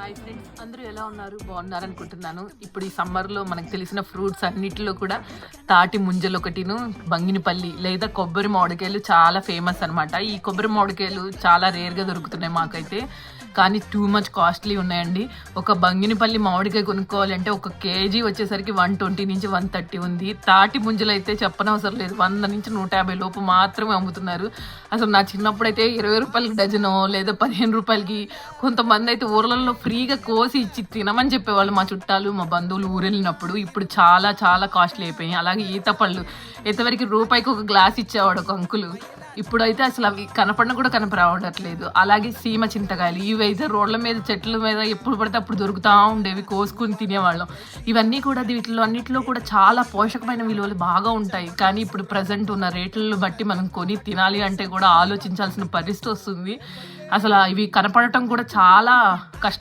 Hi friends, అందరూ ఎలా ఉన్నారు? బాగున్నారు అనుకుంటున్నాను. ఇప్పుడు ఈ సమ్మర్లో మనకు తెలిసిన ఫ్రూట్స్ అన్నిటిలో కూడా తాటి ముంజలు ఒకటిను, బంగినపల్లి లేదా కొబ్బరి మామిడికాయలు చాలా ఫేమస్ అనమాట. ఈ కొబ్బరి మామిడికాయలు చాలా రేర్గా దొరుకుతున్నాయి మాకైతే, కానీ టూ మచ్ కాస్ట్లీ ఉన్నాయండి. ఒక బంగినపల్లి మామిడికాయ కొనుక్కోవాలంటే ఒక కేజీ వచ్చేసరికి 120 నుంచి 130 ఉంది. తాటి ముంజలు అయితే చెప్పనవసరం లేదు, 100 నుంచి 150 లోపు మాత్రమే అమ్ముతున్నారు. అసలు నా చిన్నప్పుడు అయితే 20 రూపాయలకి డజనో లేదా 15 రూపాయలకి, కొంతమంది అయితే ఊర్లలో ఫ్రీగా కోసి ఇచ్చి తినమని చెప్పేవాళ్ళు మా చుట్టాలు, మా బంధువులు ఊరు వెళ్ళినప్పుడు. ఇప్పుడు చాలా చాలా కాస్ట్లీ అయిపోయినాయి. అలాగే ఈత పళ్ళు ఇంతవరకు రూపాయికి ఒక గ్లాస్ ఇచ్చేవాడు ఒక అంకులు. ఇప్పుడైతే అసలు అవి కనపడన కూడా కనపరావట్లేదు. అలాగే సీమ చింతకాయలు, ఇవైతే రోడ్ల మీద చెట్ల మీద ఎప్పుడు పడితే అప్పుడు దొరుకుతూ ఉండేవి, కోసుకుని తినేవాళ్ళం. ఇవన్నీ కూడా వీటిలో అన్నిటిలో కూడా చాలా పోషకమైన విలువలు బాగా ఉంటాయి. కానీ ఇప్పుడు ప్రజెంట్ ఉన్న రేట్లను బట్టి మనం కొని తినాలి అంటే కూడా ఆలోచించాల్సిన పరిస్థితి వస్తుంది. అసలు ఇవి కనపడటం కూడా చాలా కష్టం.